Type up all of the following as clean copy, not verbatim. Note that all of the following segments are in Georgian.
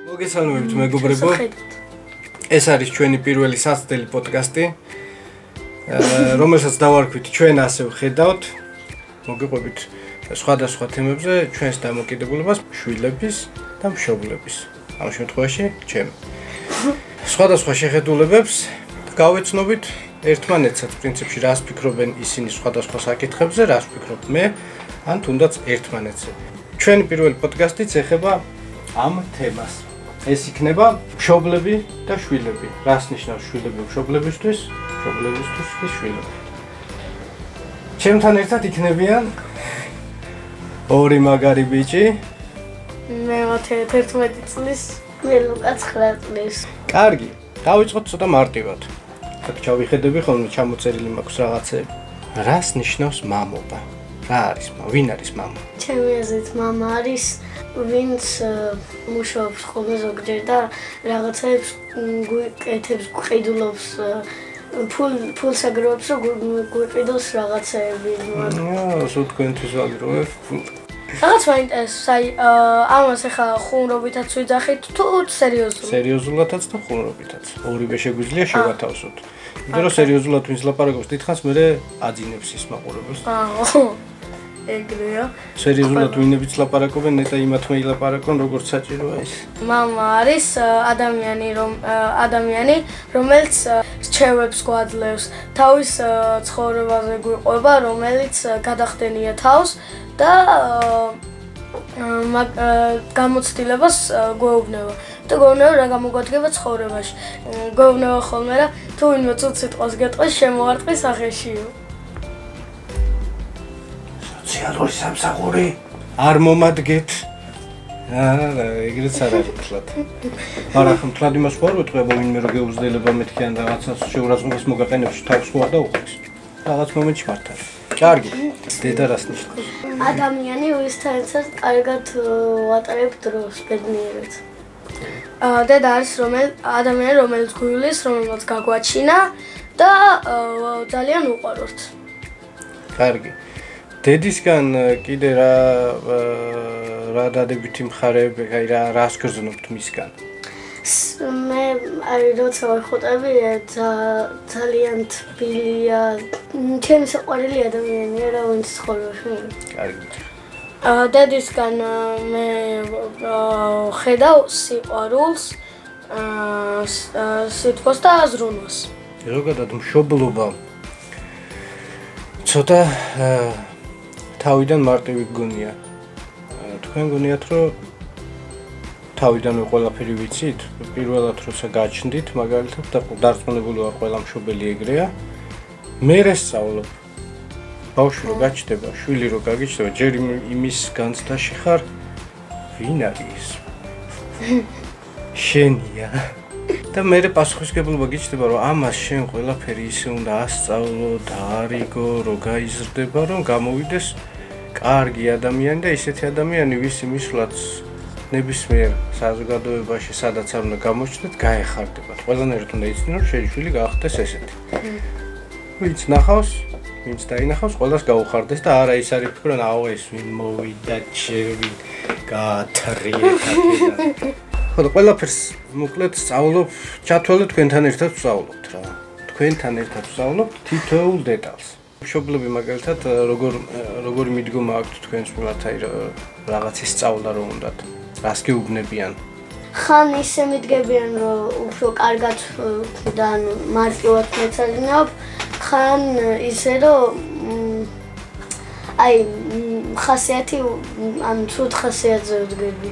მოგესალმებით მეგობრებო. ეს არის ჩვენი პირველი სასწრაფო პოდკასტი, რომელსაც დავარქვით ჩვენ ასე ვხედავთ. მოგიყვებით სხვადასხვა თემებზე ჩვენს დამოკიდებულებას, შვილების და მშობლების. ამ შემთხვევაში ჩემ. სხვადასხვა შეხედულებებს გავეცნობით ერთმანეთსაც პრინციპში რას ფიქრობენ ისინი სხვადასხვა საკითხებზე, რას ვფიქრობ მე, ან თუნდაც ერთმანეთზე. ჩვენი პირველი პოდკასტიც ეხება ამ თემას. ეს იქნება მშობლები და შვილები. რას ნიშნავს შვილები მშობლებისთვის, მშობლებისთვის კი შვილები. ჩემთან ერთად იქნებიან ორი მაგარი ბიჭი. მე 11 წლის, მე ლუკა 9 წლის. კარგი, დავიწყოთ ცოტა მარტივად. აქ ჩავიხედები ხოლმე ჩამოწერილი მაქვს რაღაცები. რას ნიშნავს მამობა? რა არის მამა? ვინ არის მამა? ჩემი აზრით მამა არის ვინც მუშაობს ხოლმე ზოგჯერ და რაღაცებს გვიკეთებს, გვყიდულობს, ფულს აგროვებს, რომ გვიყიდოს რაღაცები. სულ თქვენთვის ვაგროვებ. რაღაც მაინტერესებს, ამას ახლა ხუმრობითაც ვიძახით თუ სერიოზულად? სერიოზულადაც და ხუმრობითაც. ორივე შეგვიძლია შევათავსოთ. იმიტომ რომ სერიოზულად ვინც ლაპარაკობს დიდხანს მერე აძინებს ის მაყურებელს. ეგრეა. სერიოზულად ვინებიც ლაპარაკობენ, ნეტა იმათმა ილაპარაკონ, როგორც საჭიროა ის. მამა არის ადამიანი, რომელიც რჩევებს გვაძლევს, თავის ცხოვრებაზე გვიყვება, რომელიც გადახდენია თავს და გამოცდილებას გვეუბნება. და გვეუბნება რა გამოგვადგება ცხოვრებაში. გვეუბნება ხოლმე რა თუ ვინმე ცუდ სიტყვას გეტყვის, შემოარტყი სახეშიო. სოციალური სამსახური არ მომადგეთ. ეგრეც არ არის თლად. მაგრამ ხომ თლად იმას ვარ ვიტყვება ვინმე რო გეუძლებება მეთქი ან რაღაცას შეურაცხყოფას მოგაყენებს თავს ხო არ დაუხდეს. რაღაც მომენტში მართ არის. კარგი. დედა რას ნიშნავს? ადამიანი ვისთანაც კარგად ვატარებ დროს ბედნიერად. დედა არის ადამიანი რომელიც გვივლის, რომელსაც გაგვაჩინა და ძალიან უყვაროთ. კარგი. დედისგან კიდე რა დადებითი მხარეები, აი რას გრძნობთ მისგან? მე როცა ვახოტები ძალიან თბილია, ჩემი საყვარელი ადამიანია რა ვინც ცხოვრობს. კარგი. დედისგან მე ხედავ სიყვარულს, სიტყვას და აზროვნას. ზოგადად მშობლობა ცოტა თავიდან მარტივი გგონია. თქვენ გონიათ რომ თავიდანვე ყველაფერი ვიცით, პირველად როცა გაჩნდით, მაგალითად და დარწმუნებული ვარ ყველა მშობელი ეგრეა. მერე სწავლობ. ბავშვი რო გაჩნდება, შვილი რო გაგიჩნდება, ჯერ იმის განცდაში ხარ, ვინ არის? შენია. და მერე პასუხისგებლობა გიჩნდება, რომ ამას შენ ყველაფერი ისე უნდა ასწავლო, დაარიგო, რომ გაიზრდება, რომ გამოვიდეს კარგი ადამიანი და ისეთი ადამიანი, ვისი მისვლაც ნებისმიერ საზოგადოებაში, სადაც არ უნდა გამოჩნდეთ, გაეხარდებათ. ყველანაირად უნდა იცნო, რომ შენი შვილი გაახდეს ესეთი. ვინც ნახავს, ვინც დაინახავს, ყველას გაუხარდეს და არა ის არის ფიქრო, აუ ეს ვინ მოვიდა, ჩემი გაათრიეთ აქედან. ხო და ყველაფერს მოკლედ სწავლობ, ჩათვალე თქვენთან ერთად ვსწავლობთ რა. თქვენთან ერთად ვსწავლობთ თითოეულ დეტალს. მშობლები მაგალითად როგორი მიდგომა აქვთ თქვენს მიმართ, აი რაღაცის სწავლა რომ უნდათ, რას გეუბნებიან? ხან ისე მიდგებიან, რომ უფრო კარგად და მარტივად მეცადინეობ, ხან ისე რომ აი ხასიათი ან ცუდ ხასიათზე ვდგები.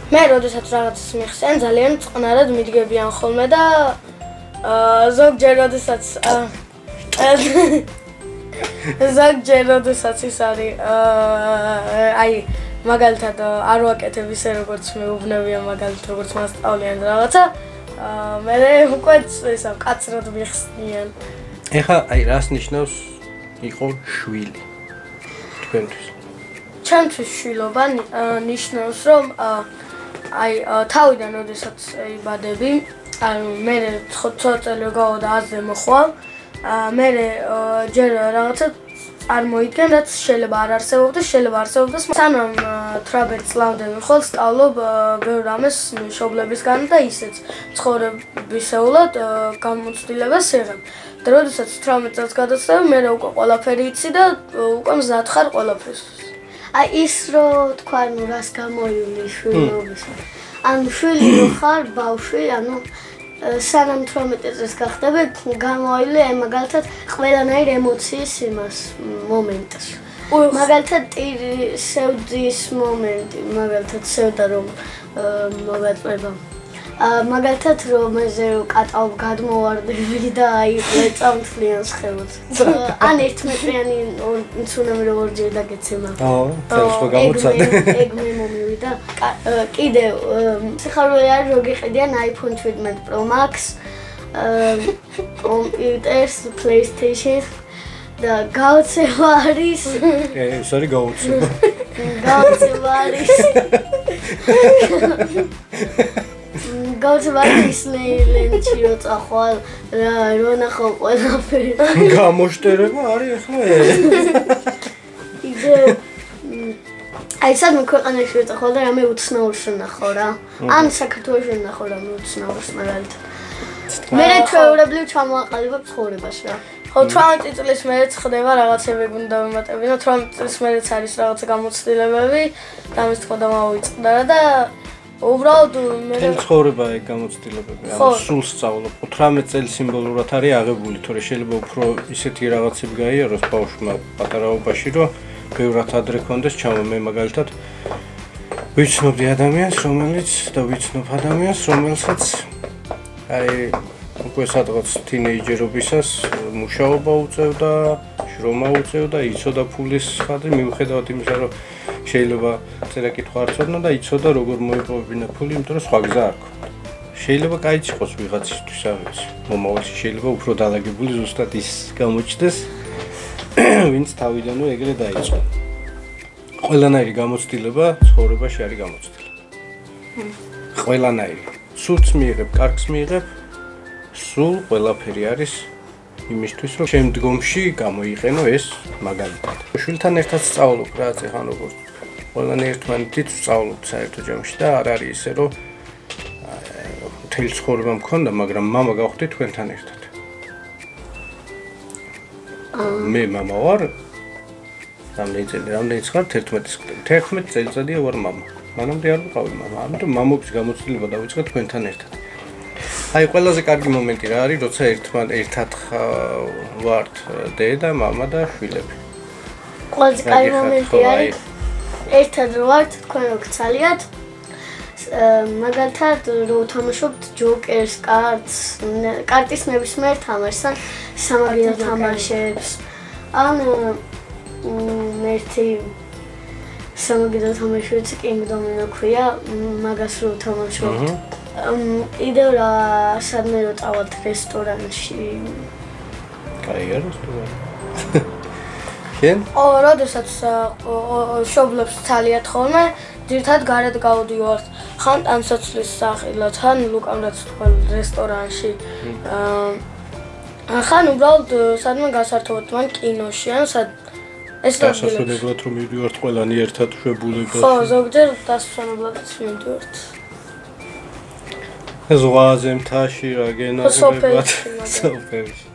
მე როდესაც რაღაცას მიხსენ, ძალიან წყნარად მიდგებიან ხოლმე და ზოგჯერ როდესაც ის არის აი მაგალითად არ ვაკეთებ ისე როგორც მეუბნებიან, მაგალითად როგორც მასწავლიან რაღაცა, მე უკვე ესა კაცრად მიხსნიან. ეხლა აი რას ნიშნავს იყო შვილი თქვენთვის? ჩემთვის შვილობა ნიშნავს რომ აი თავიდან როდესაც იბადები, ანუ მე ცოტა წელი გავა და აზრზე მოხვალ, მე ჯერ რაღაცა წარმოიდგენ, რაც შეიძლება არ არსებობდეს, შეიძლება არსებობდეს. სანამ 18 წლამდე ვიხვალ, სწავლობ ბევრ რამეს მშობლებისგან და ისეც ცხოვრებისეულად გამოცდილებას იღებ. და როდესაც 18 წელს გადაცდები, მე უკვე ყველაფერი იცი და უკვე მზად ხარ ყველაფერთვის. აი ის რო თქვა, ნუ რას გამოივლი შვილობის. ანუ შვილი რო ხარ, ბავშვი, ანუ სანამ 18 წელს გახდები, გამოივლი აი მაგალითად ყველანაირ ემოციის იმას მომენტს. მაგალითად სევდის მომენტი, მაგალითად სევდა რომ მოგაწყვება. მაგალითად რომ ეზე კატალ გადმოვარდები და აი წამთლიან სხეულს. ან 1 მეტრიანი ცუნამი რო ორჯერ დაგეცემა. წელს რო გამოცადე. ეგ მე მომივიდა. კიდევ სიხარული არის რო გიყიდიან iPhone 17 Pro Max, კომპიუტერს, PlayStation და გაოცება არის. ეს არის გაოცება. გაოცება არის. გაოცება არის ლენჩი რო წახვალ რო ნახო ყველაფერი. გამოშტერება არის ახლა. იდე აი სადმე ქვეყანაში რო წახვალ და რამე უცნაურს ნახო რა. ან საქართველოში ნახო რამე უცნაურს მაგალითად. მე ჩვეულებრივ ჩამოაყალიბებ ცხოვრებას რა. ხო 18 წლის მერეც ხდება რაღაცები გუნდა ვიმატებინა 18 წლის მერეც არის რაღაცა გამოცდილებები და ამის თქმა და მოვიწყდა და უბრალოდ მე ცხოვრება ეგ გამოცდილებები ანუ სულ სწავლობ 18 წელი სიმბოლურად არის აღებული თორე შეიძლება უფრო ისეთი რაღაცები გაიაროს ბავშვმა პატარაობაში რომ ბევრად ადრე კონდეს ჩამო მე მაგალითად ვიცნობდი ადამიანს რომელიც და ვიცნობ ადამიანს რომელსაც აი უკვე სადღაც თინეიჯერობისას მუშაობა უწევდა, შრომა უწევდა, იცოდა ფულის ხადი, მიუხედავად იმისა, რომ შეიძლება წერა-კითხვა არ ცოდნა და იცოდა როგორ მოიპოვებინა ფული, იმიტომ რომ სხვა გზა არ ქონდა. შეიძლება კაიც იყოს ვიღაცისთვის, არ ვიცი. მომავალში შეიძლება უფრო დაალაგებული ზუსტად ის გამოჩნდეს, ვინც თავიდანვე ეგრე დაიწყო. ყველანაირი გამოცდილება ცხოვრებაში არის გამოცდილება. ყველანაირი. სულს მიიღებ, კარგს მიიღებ სულ ყველაფერი არის იმისთვის რომ შემდგომში გამოიყენო ეს მაგალითად. შვილთან ერთად სწავლობ რა ეხლა როგორ ყველანი ერთმანეთით სწავლობ საერთო ჯამში და არ არის ისე რომ მთელი ცხოვრება მქონდა, მაგრამ მამა გავხდი თქვენთან ერთად. მე მამა ვარ რამდენი ხარ 11 წელიწადია ვარ მამა. მანამდე არ ვიყავი მამა, ამიტომ მამობის გამოცდილება დავიწყე თქვენთან ერთად. აი ყველაზე კარგი მომენტი რა არის, როცა ერთად ვართ დედა, მამა და შვილები. ყველაზე კარგი მომენტი არის ერთად ვართ, თქვენ რო გცალიათ. მაგალითად რო თამაშობთ ჯოკერს, კარტის ნებისმიერ თამაშს, ან სამაგიდო თამაშებს. ან ერთი სამაგიდო თამაში ვიცი King Domino ქვია, მაგას რო თამაშობთ. კიდევ რა სადმე რო წავალთ რესტორანში. კაია რესტორანი. შენ? როდესაც მშობლებს ცალიათ ხოლმე, ძირთად გარეთ გავდივართ. ხან ტანსაცმლის სახილად, ხან ლუკამრაც თქვა რესტორანში. ხან უბრალოდ სადმე გასართობთ მან კინოში, ან სად ეს დასასვენებლად რომ მივდივართ ყველანი ერთად შვებულებაში. ხო, ზოგჯერ დასასვენებლადაც მივდივართ. ზღვაზე მთაში რა გენაზებად სოფელში.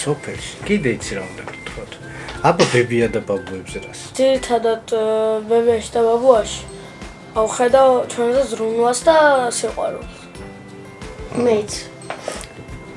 სოფელში. კიდე იცი რა უნდა გითხრათ. აბა ბებია და ბაბუებზე რას? ძირითადად ბებიაში და ბაბუაში ავხედავ ჩვენზე ზრუნვას და სიყვარულს. მეც.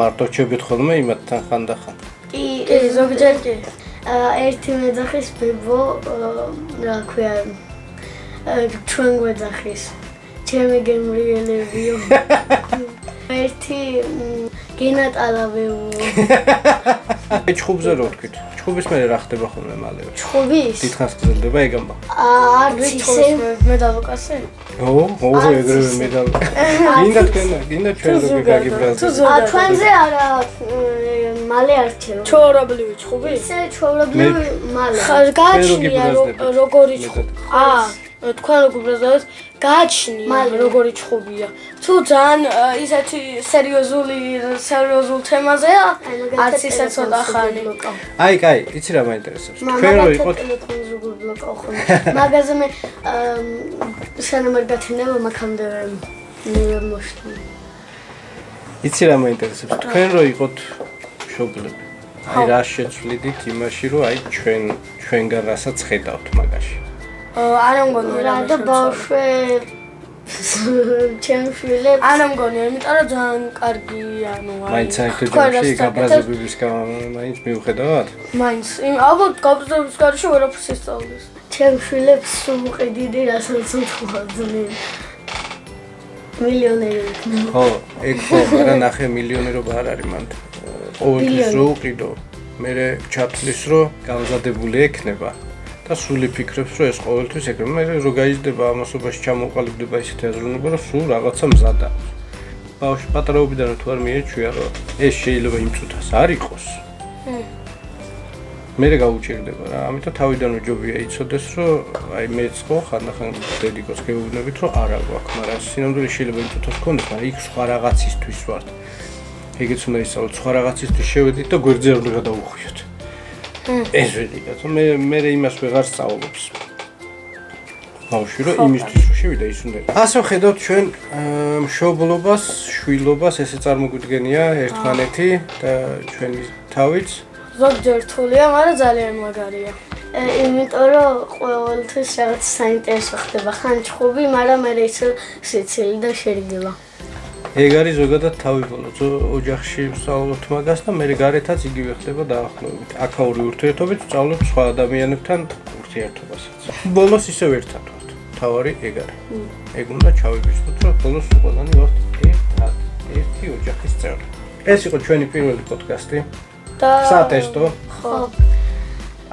მარტო ჩებით ხოლმე იმათთან ხანდახან. კი, ზოგჯერ კი. ერთი მეძახის ბებო რა ქვია ჩვენ გვეძახის. ჩემი გემრიელებიო. ერთი გენატალავეო. ჩხუბზე რო ვთქვით. ჩხუბის მერე რა ხდება ხოლმე მალევე? ჩხუბის? დიდხანს გრძელდება ეგ ამბავი. არის ისე მედალუკასი? ეგრევე მედალუკასი. გინდა ჩვენ როგორ გაგიბრალდეთ? ჩვენზე არა მალე არჩევ. ჩვეულებრივი ჩხუბი? ისე ჩვეულებრივი მალე. გააჩნია როგორი ჩხუბი. თქვენ უბრალოდ გააჩნია როგორი ჩხუბია. თუ ძალიან ისეთი სერიოზულ თემაზეა, არც ისე ცოტა ხანი. აი, კაი, იცი რა მაინტერესებს. თქვენ რო იყოთ ტელეფონზე გუბლოკავ ხოლმე. მაგაზე მე სანამ არ გათენება მაგამდე მე მოშთო. იცი რა მაინტერესებს. თქვენ რო იყოთ მშობლები. აი რა შეცვლიდით იმაში, რომ აი ჩვენგან რასაც ხედავთ მაგაში. არ ამგონია რა და ბავშვი ჩემშვილებს არ ამგონია, იმიტომ რომ ძალიან კარგი, ანუ აი. მაინც აიქეჯებში გაბრაზებების მაინც მიუხედავად? მაინც, ალბათ გაბრაზებების გარშე ვერაფერს ისწავლის. ჩემშვილებს სულ ყიდიდი რასაც უთხოდნენ. მილიონერი. ხო, ეგ ხო, მაგრამ ნახე მილიონერობა არ არის მანდ. ყოველთვის რო უყიდო, მე ჩათვლის რომ გამზადებული ექნება. და სული ფიქრებს რომ ეს ყოველთვის ეგრე მე რო გაიზრდება ამასობაში ჩამოყალიბდება ისეთი აზროვნება რომ სულ რაღაცა მზად აქვს. ბავშვი პატარაობიდან თუ არ მიეჩვია რომ ეს შეიძლება იმ წუთას არ იყოს. მე გაუჭირდება რა, ამიტომ თავიდანვე ჯობია იცოდეს რომ აი მეც ხო ხანდახან დედიკოს გეუბნებით რომ არა გვაქვს, მაგრამ სინამდვილე შეიძლება იმ წუთას გქონდეს, მაგრამ იქ სხვა რაღაცისთვის ვართ. ეგეც უნდა ისწავლოთ, სხვა რაღაცისთვის შევედით და გვერდზე არ გადავუხვიოთ. ეს ვიდიკაც მე იმას ვეღარ სწავლობს. ბავშვი რომ იმისთვის რომ შევიდა ის უნდა. ასე ხედავთ ჩვენ მშობლობას, შვილობას, ესე წარმოგვიდგენია ერთმანეთი და ჩვენი თავიც. ზოგჯერ რთულია, მაგრამ ძალიან მაგარია. იმიტომ რომ ყოველთვის რაღაც საინტერესო ხდება, ხან ჩხუბი, მაგრამ მე ისე სიცილი და შერიგება. ეგ არის ზოგადად თავი ბოლო ოჯახში ვსწავლობთ მაგას და მე გარეთაც იგივე ხდება დაახლოებით. აქაური ურთიერთობით ვსწავლობ სხვა ადამიანებთან ურთიერთობასაც. ბოლოს ისევ ერთად ვართ. თავარი ეგ არის. ეგ უნდა ჩავიბისოთ, რომ ბოლოს ყველანი ვართ ერთად, ერთი ოჯახის წევრი. ეს იყო ჩვენი პირველი პოდკასტი. და სატესტო. ხო.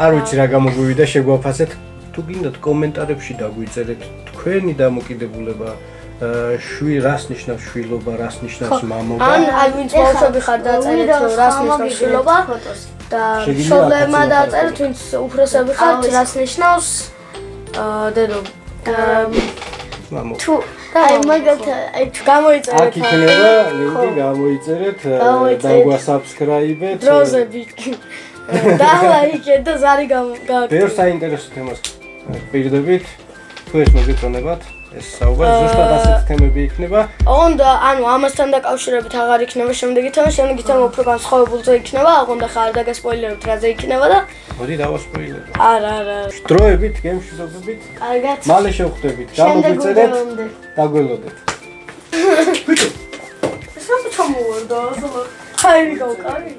არ ვიცი რა გამოგვივიდა, შეგვაფასეთ. თუ გინდათ კომენტარებში დაგვიწერეთ თქვენი დამოკიდებულება რას ნიშნავს შვილობა, რას ნიშნავს მამობა. ან ვინც ბავშვები ხარ დაწერეთ რას ნიშნავს შვილობა და შვილებმა დაწერეთ ვინც უფროსები ხართ რას ნიშნავს დედობა. მამობა. თუ აი მაგათ აი გამოიწერეთ. აქ იქნება ლინკი გამოიწერეთ, დაგვასაბსკრაიბეთ. დროზები. და ლაიქეთ და ზარი გავაკეთეთ. ბევრ საინტერესო თემას პირდებით. თუ ეს მოგეწონებათ ეს საუბარი ზუსტად ასეთი თემები იქნება. უნდა ანუ ამასთან დაკავშირებით აღარ იქნება შემდეგი თემა, შემდეგი თემა უფრო განსხვავებულზე იქნება, აღონდა ხარ და გასპოილერებთ რაზე იქნება და მოდი დავასპოილერო. არა. დროებით, გემშვიდობებით. კარგად. მალე შევხვდებით. გამოგვიწერეთ. დაგველოდეთ. ეს რა ჩამოვარდა? ხაირი გავკარი.